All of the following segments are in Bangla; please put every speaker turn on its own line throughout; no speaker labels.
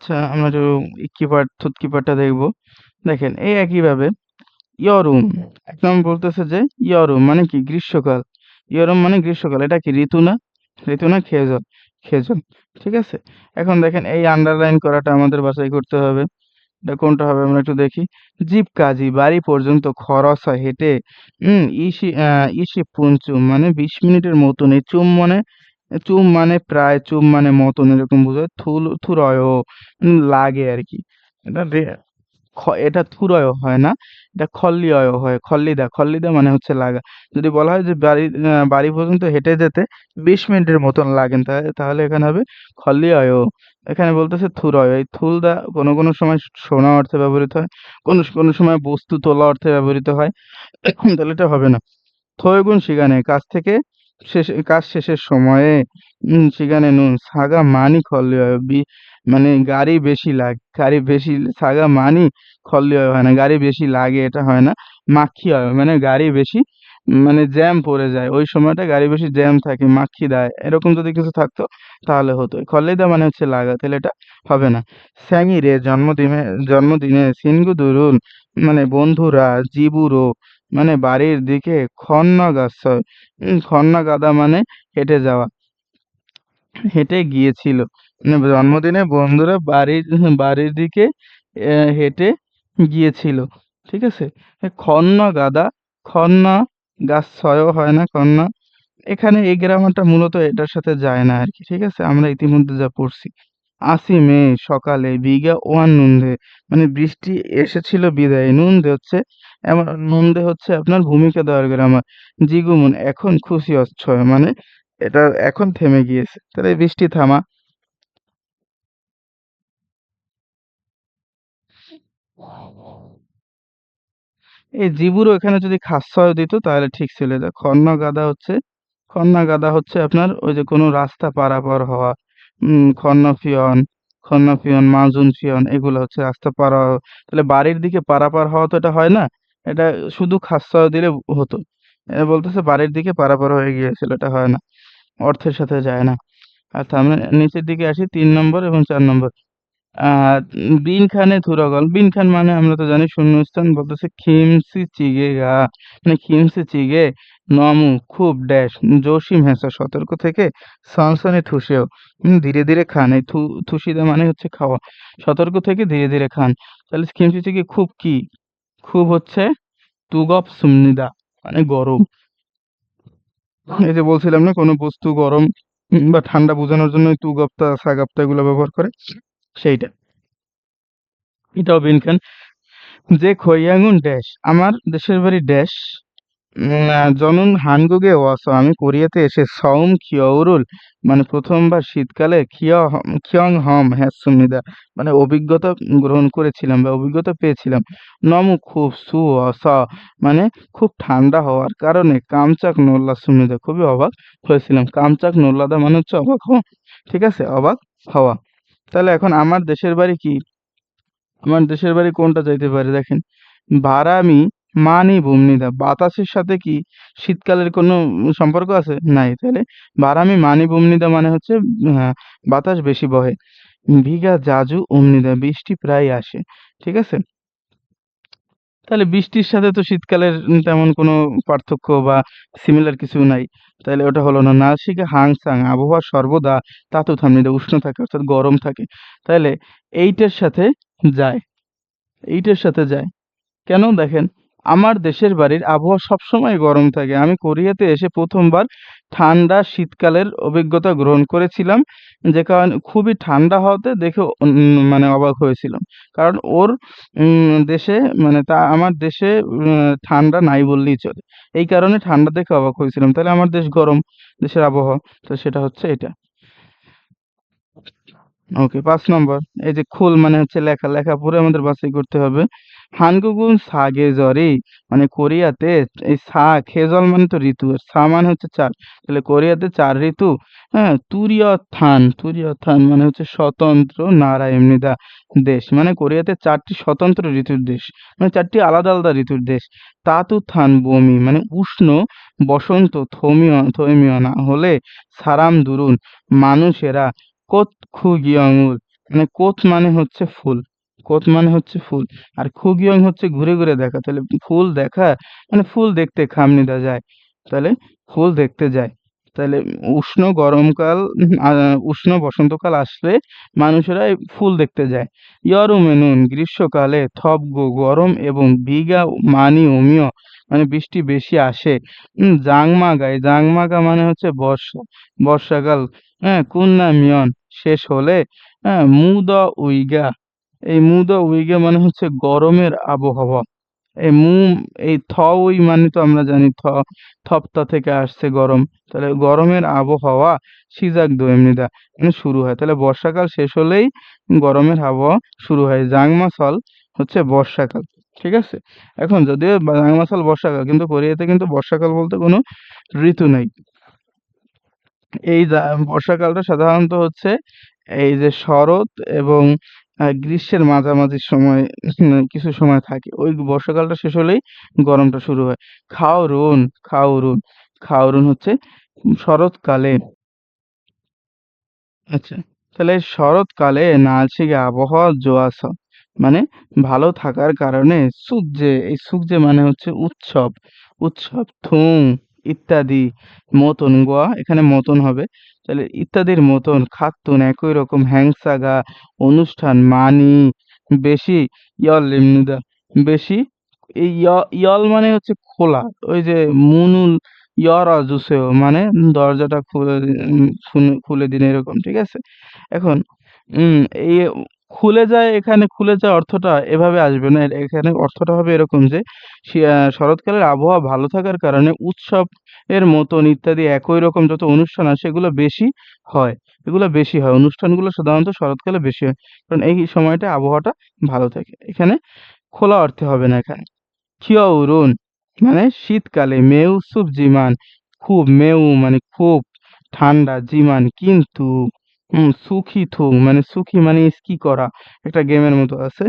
আচ্ছা, আমরা একটু ইক্কিপার্ট থুতকিপাটটা দেখবো। দেখেন এই একইভাবে ইয়রুম একদম বলতেছে যে ইয়রুম মানে কি গ্রীষ্মকাল। ইয়রুম মানে গ্রীষ্মকাল। এটা কি ঋতু না? ঋতু না খেজল। খেজল। ঠিক আছে? এখন দেখেন এই আন্ডারলাইন করাটা আমাদের বাছাই করতে হবে। এটা কোনটা হবে আমরা একটু দেখি। জীব কাজী বাড়ি পর্যন্ত খরচা হেঁটে ইসি পুনচুম মানে ২০ মিনিটের মতন। এই চুম মানে প্রায়, চুম মানে মতন এরকম বোঝায়। থুরয় লাগে আরকি। এটা রে এটা থুরয় হয় না, এটা খল্লিয়য় হয়। খল্লিদা মানে হচ্ছে লাগা। যদি বলা হয় যে বাড়ি পর্যন্ত হেঁটে যেতে ২০ মিনিটের মতন লাগেন তাহলে এখানে হবে খল্লিয়য়। এখানে বলতেছে থুরয়। এই থুলদা কোনো সময় শোনা অর্থে ব্যবহৃত হয়, কোনো সময় বস্তু তোলা অর্থে ব্যবহৃত হয়। তাহলে এটা হবে না। থয়োগুন সিগানে কাজ শেষের সময়ে সিগানে নুন সাগা মানি খল্লি হয় মানে গাড়ি বেশি সাগা মানি খল্লি হয় না, গাড়ি বেশি লাগে এটা হয় না। মাক্ষি হয় মানে গাড়ি বেশি মানে জ্যাম পড়ে যায়, ওই সময়টা গাড়ি বেশি জ্যাম থাকে, মাক্ষি দেয় এরকম যদি কিছু থাকতো তাহলে হতো। খল্লিদা মানে হচ্ছে লাগা, তাহলে এটা হবে না। স্যাঙিরে জন্মদিনে সিনগু দুরুল মানে বন্ধুরা জিবুরো মানে বাড়ির দিকে খন্নগাছয়। খন্নগাদা মানে হেঁটে যাওয়া, হেঁটে গিয়েছিল। মানে জন্মদিনে বন্ধুরা বাড়ির দিকে হেঁটে গিয়েছিল। ঠিক আছে? খন্নগাদা, খন্নগাছয়ও হয় না, এখানে এই গ্রামারটা মূলত এটার সাথে যায় না আরকি। ঠিক আছে? আমরা ইতিমধ্যে যা পড়ছি। ৮০ মে সকালে বিঘা ওয়ান নুনদে মানে বৃষ্টি এসেছিল বিদায়। নুনদে হচ্ছে আপনার ভূমিকা দেওয়ার গ্রামার। জিগুমুন এখন খুশি অচ্ছয় মানে এটা এখন থেমে গিয়েছে। তাহলে এই বৃষ্টি থামা। এই জিবুরও এখানে যদি খাস্সয় দিত তাহলে ঠিক ছিল। এটা খন্না গাদা হচ্ছে আপনার ওই যে কোনো রাস্তা পারাপার হওয়া। খন্নফিয়ন, মাজুন ফিয়ন এগুলো হচ্ছে রাস্তা পার হওয়া। তাহলে বাড়ির দিকে পারাপার হওয়া তো এটা হয় না। এটা শুধু খাস্সয় দিলে হতো। বলতেছে বাড়ির দিকে পারাপার হয়ে গিয়েছিল, এটা হয় না। অর্থের সাথে যায় না। আচ্ছা আমরা নিচের দিকে আসি ৩ নম্বর এবং ৪ নম্বর। বিন খানে থুরাগল। বিন খান মানে আমরা তো জানি শূন্যস্থান, বলতেছে খিমসি চিগে গা মানে খিমসি চিগে নমু খুব ড্যাশ জসিম হেসা সতর্ক থেকে সনসনে থুসেও ধীরে ধীরে খান। এই থুসিদা মানে হচ্ছে খাওয়া, সতর্ক থেকে ধীরে ধীরে খান। তাহলে খিমসি চিগে খুব কি? খুব হচ্ছে তুগপ সুমনিদা মানে গরম। এই যে বলছিলাম না কোনো বস্তু গরম বা ঠান্ডা বোঝানোর জন্য তুগপ্তা সাগাপ্তা এগুলো ব্যবহার করে, সেইটা। এটাও বিন খান। যে খৈয়াঙ্গুন ড্যাশ আমার দেশের বাড়ি ড্যাশ জনুন হানগুগে ওয়াস আমি কোরিয়াতে এসে সউম খিয়উরুল মানে প্রথমবার শীতকালে খিয়ং হম হ্যাসুমিদা মানে অভিজ্ঞতা গ্রহণ করেছিলাম বা অভিজ্ঞতা পেয়েছিলাম। নমু খুব সু অস মানে খুব ঠান্ডা হওয়ার কারণে কামচাক নোল্লা সুমিদা খুবই অবাক হয়েছিলাম। কামচাক নোল্লাদা মানে হচ্ছে অবাক হওয়া। ঠিক আছে? অবাক হওয়া। তাহলে এখন আমার দেশের বাড়ি কোনটা যাইতে পারে দেখেন। বারামি মানি ভূমনিদা বাতাসের সাথে কি শীতকালের কোনো সম্পর্ক আছে? নাই। তাহলে বারামি মানি ভূমনিদা মানে হচ্ছে বাতাস বেশি বহে। ভিগা জাজু অমনিদা বৃষ্টি প্রায় আসে। ঠিক আছে? তাহলে বৃষ্টির সাথে তো শীতকালের তেমন কোনো পার্থক্য বা সিমিলার কিছু নাই। তাইলে ওটা হলো না। নাসিকা হাংসাং আবহাওয়া সর্বদা তাতু থামনিদা উষ্ণ থাকে অর্থাৎ গরম থাকে। তাইলে এইটার সাথে যায়। এইটার সাথে যায়। কেন দেখেন, আমার দেশের বাড়ির আবহাওয়া সবসময় গরম থাকে। আমি কোরিয়াতে এসে প্রথমবার ঠান্ডা শীতকালের অভিজ্ঞতা গ্রহণ করেছিলাম, যে কারণে খুবই ঠান্ডা হওয়াতে দেখে মানে অবাক হয়েছিলাম। কারণ ওর দেশে মানে আমার দেশে ঠান্ডা নাই বললেই চলে। এই কারণে ঠান্ডা দেখে অবাক হয়েছিলাম। তাহলে আমার দেশ গরম, দেশের আবহাওয়া, তো সেটা হচ্ছে এটা। ওকে ৫ নম্বর। এই যে খুল মানে হচ্ছে লেখা, লেখা পড়ে আমাদের বাছাই করতে হবে। হানগুগুন সাগেজরি মানে কোরিয়াতে এই খেজল মানে তো ঋতু, আর মানে হচ্ছে ৪। তাহলে কোরিয়াতে ৪ ঋতু। হ্যাঁ, তুরিয়থান মানে হচ্ছে স্বতন্ত্র নারা এমনিদা দেশ। মানে কোরিয়াতে ৪টি স্বতন্ত্র ঋতুর দেশ। মানে ৪টি আলাদা আলাদা ঋতুর দেশ। তাতুথান বমি মানে উষ্ণ বসন্ত থৈমীয় না হলে সারাম দুরুন মানুষেরা কোৎক্ষুগিয়ঙুল মানে কোত মানে হচ্ছে ফুল, কোত মানে হচ্ছে ফুল, আর খুগিয়ং হচ্ছে ঘুরে ঘুরে দেখা। তাহলে ফুল দেখা মানে ফুল দেখতে খামনিদা যায়, তাহলে ফুল দেখতে যায়। তাহলে উষ্ণ গরমকাল উষ্ণ বসন্তকাল আসলে মানুষেরা এই ফুল দেখতে যায়। ইয়রুমেনুন গ্রীষ্মকালে থবগো গরম এবং বিগা মানি অমিয় মানে বৃষ্টি বেশি আসে। জাংমাগায় জাংমাগা মানে হচ্ছে বর্ষা, বর্ষাকাল। হ্যাঁ, কুন্না মিয়ন শেষ হলে হ্যাঁ মুদ উইগা, এই মুদ উইগা মানে হচ্ছে গরমের আবহাওয়া। এই মু এই উই মানে তো আমরা জানি থপতা থেকে আসছে গরম, তাহলে গরমের আবহাওয়া সিজাক দো এমনিদা মানে শুরু হয়। তাহলে বর্ষাকাল শেষ হলেই গরমের আবহাওয়া শুরু হয়। জাংমাসল হচ্ছে বর্ষাকাল, ঠিক আছে। এখন যদিও জাংমাসল বর্ষাকাল, কিন্তু কোরিয়াতে কিন্তু বর্ষাকাল বলতে কোনো ঋতু নাই। এই বর্ষাকালটা সাধারণত হচ্ছে এই যে শরৎ এবং গ্রীষ্মের মাঝামাঝি সময় কিছু সময় থাকে। ওই বর্ষাকালটা শেষ হলেই গরমটা শুরু হয়। খাওরুন, খাওরুন, খাওরুন হচ্ছে শরৎকালে। আচ্ছা, তাহলে শরৎকালে নালশিগে আবহাওয়া জোয়াশ মানে ভালো থাকার কারণে সুকজে, এই সুকজে মানে হচ্ছে উৎসব, উৎসব থুং ইত্যাদি, মতন গোয়া এখানে মতন হবে। তাহলে ইত্যাদির মতন খাতুন একই রকম হ্যাংসাগা অনুষ্ঠান মানি বেশি ইয়ল লিমনিদা বেশি। এই ইয়ল মানে হচ্ছে খোলা, ওই যে মুনুল ইয়রা জুসেও মানে দরজাটা খুলে খুলে দিন এরকম, ঠিক আছে। এখন উম এই খুলে যায়, এখানে খুলে যায় অর্থটা এভাবে আসবে না, এখানে অর্থটা হবে এরকম যে শরৎকালের আবহাওয়া ভালো থাকার কারণে উৎসব এর মতন ইত্যাদি একই রকম যত অনুষ্ঠান আছে এগুলো বেশি হয়, এগুলো বেশি হয়, অনুষ্ঠানগুলো সাধারণত শরৎকালে বেশি হয়, কারণ এই সময়টা আবহাওয়াটা ভালো থাকে। এখানে খোলা অর্থে হবে না এখানে। খিয়াউরুন মানে শীতকালে, মেউসুব জিমান খুব, মেউ মানে খুব ঠান্ডা, জিমান কিন্তু, সুখী থুং মানে সুখী মানে স্কি করা, একটা গেমের মতো আছে।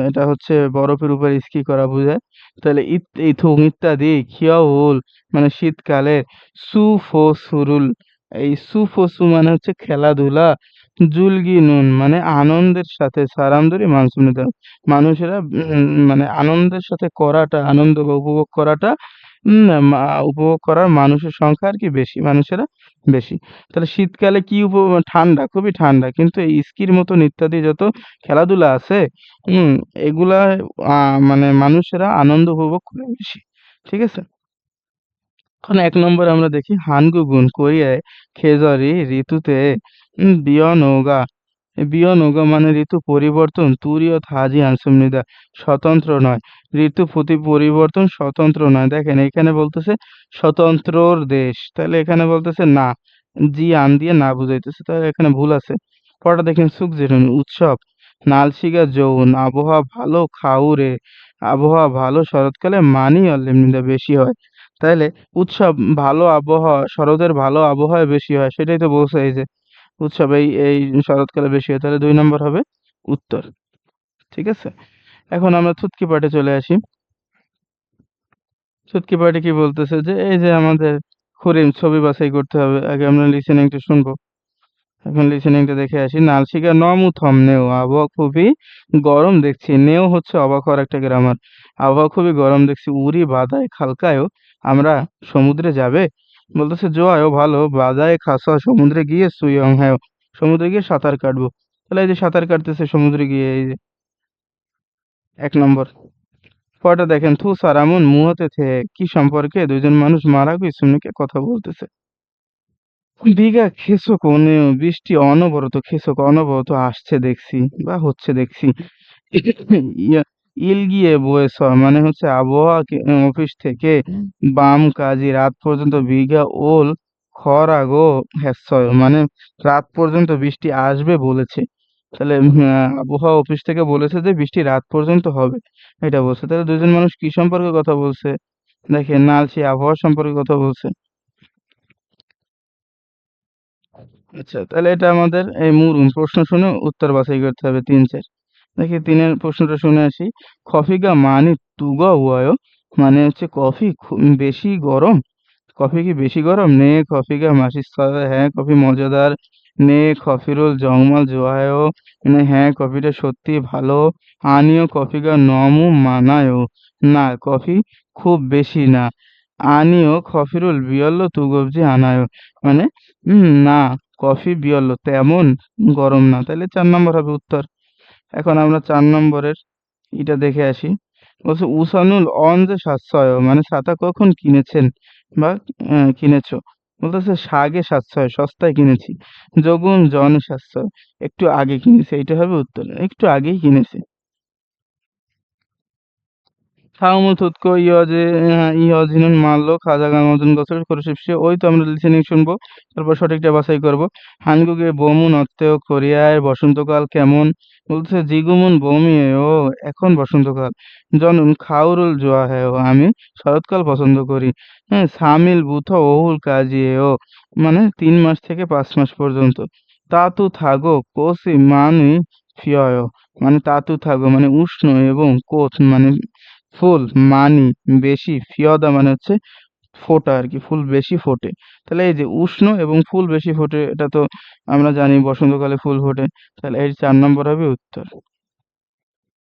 এটা হচ্ছে বরফের উপরে স্কি করা বোঝায়। তাহলে এই থুং ইত্যাদি খিয়াউল মানে শীতকালে, সুফোসুরুল এই সুফোসু মানে হচ্ছে খেলাধুলা, জুলগি নুন মানে আনন্দের সাথে সারামদুরি মানসুনিদা মানুষেরা মানে আনন্দের সাথে করাটা, আনন্দ বা উপভোগ করাটা, উপভোগ করার মানুষের সংখ্যা আর কি বেশি, মানুষেরা বেশি। তাহলে শীতকালে কি ঠান্ডা, খুবই ঠান্ডা, কিন্তু এই স্কির মতন ইত্যাদি যত খেলাধুলা আছে হুম এগুলা মানে মানুষেরা আনন্দ উপভোগ করে বেশি, ঠিক আছে। এখন ১ নম্বরে আমরা দেখি হানগুগুন কোরিয়ায় খেজরি ঋতুতে বিয়নোগা। বিয়নোগা মানে ঋতু পরিবর্তন তুরীয় থাজি আনসুমনিদা স্বতন্ত্র নয়। ঋতু পরিবর্তন স্বতন্ত্র নয়। দেখেন এখানে বলতেছে স্বতন্ত্রর দেশ। তাহলে এখানে বলতেছে না। জি আন দিয়ে না বুঝাইতেছে। তাহলে এখানে ভুল আছে। পরেরটা দেখেন সুকজেরুন উৎসব। নালশিগা যৌন আবহাওয়া ভালো খাউরে আবহাওয়া ভালো শরৎকালে মানি অল্লিমনিদা বেশি হয়। তাইলে উৎসব ভালো আবহাওয়া, শরতের ভালো আবহাওয়া বেশি হয়, সেটাই তো বলছে এই যে উৎসব এই শরৎকালে বেশি হয়। তাহলে ২ নম্বর হবে উত্তর, ঠিক আছে। এখন আমরা থুতকি পাঠে চলে আসি। থুতকি পাঠে কি বলতেছে যে এই যে আমাদের ছবি বাছাই করতে হবে। আগে আমরা লিসেনিংটা শুনবো। এখন লিসেনিংটা দেখে আসি। নালশিকা নমু থমনেও আবহাওয়া খুবই গরম দেখছি। নেও হচ্ছে অবাক হওয়ার একটা গ্রামার। আবহাওয়া খুবই গরম দেখছি। উরি বাদায় খালকায়ও আমরা সমুদ্রে যাবে? বলতেছে জোয়ায়ও ভালো বাদায় খাসা সমুদ্রে গিয়ে সুইয়ং হ্যাঁ সমুদ্রে গিয়ে সাঁতার কাটবো। তাহলে এই যে সাঁতার কাটতেছে সমুদ্রে গিয়ে, এই যে ১ নম্বর। পরেরটা দেখেন থু সারামুন মুহতে থে কি সম্পর্কে দুইজন মানুষ মারা গিয়ে কথা বলতেছে। দিঘা খেসক বৃষ্টি অনবরত খেসক অনবরত আসছে দেখছি বা হচ্ছে দেখছি। ইলগিয়ে বয়েস মানে হচ্ছে আবহাওয়া অফিস থেকে বাম কাজী রাত পর্যন্ত বিঘা ওল খরাগো হ্যাসয় মানে রাত পর্যন্ত বৃষ্টি আসবে বলেছে। তাহলে আবহাওয়া অফিস থেকে বলেছে যে বৃষ্টি রাত পর্যন্ত হবে, এটা বলছে। তাহলে দুজন মানুষ কি সম্পর্কে কথা বলছে? দেখেন নালসি আবহাওয়া সম্পর্কে কথা বলছে। আচ্ছা, তাহলে এটা আমাদের এই মুরুম প্রশ্ন শুনে উত্তর বাছাই করতে হবে ৩-৪। দেখি ৩-এর প্রশ্নটা শুনে আসি। কফিগা মানি তুগা হুয়ায় মানে হচ্ছে কফি বেশি গরম। কফি কি বেশি গরম? নে কফিগা মাসি হ্যাঁ কফি মজাদার। নে কফিরুল জংমাল জোয়ায়ও, মানে হ্যাঁ কফিটা সত্যি ভালো। আনিও কফিগা নমু মানায়ও, না কফি খুব বেশি না। আনিও কফিরুল বিয়ল্লো তুগবজি আনায়ও, মানে না কফি বিয়ল্লো তেমন গরম না। তাহলে ৪ নম্বর হবে উত্তর। এখন আমরা ৪ নম্বরের এটা দেখে আসি। বলছে উসানুল অন যে সাশ্রয়, মানে ছাতা কখন কিনেছেন বা কিনেছো। বলতেছে সাগে সাশ্রয় সস্তায় কিনেছি। যোগুন জন সাশ্রয় একটু আগে কিনেছি, এইটা হবে উত্তর, একটু আগেই কিনেছি। থাউমুথুতকো ইয়জে ইয়জিনুন মারলো খাজা গামাজুন গছের খরশিপসে, ওই তো আমরা লিসেনিং শুনবো, তারপর সঠিকটা বাছাই করব। হানগুকে বমুন অত্তেও কোরিয়ায় বসন্তকাল কেমন। বলছে জিগুমুন বমি ও এখন বসন্তকাল। জনুন খাউরুল জোয়া হ্যাঁ ও আমি শরৎকাল পছন্দ করি। হ্যাঁ সামিল বুথ ওহুল কাজী ও, মানে 3 মাস থেকে 5 মাস পর্যন্ত। তাতু থাগো কোসি মানি ফিয়, মানে তাতু থাগো মানে উষ্ণ, এবং কোথ মানে ফুল, মানি বেশি, ফিয়দা মানে হচ্ছে ফোটা আর কি, ফুল বেশি ফোটে। তাহলে এই যে উষ্ণ এবং ফুল বেশি ফোটে, এটা তো আমরা জানি বসন্তকালে ফুল ফোটে। তাহলে এই ৪ নম্বর হবে উত্তর।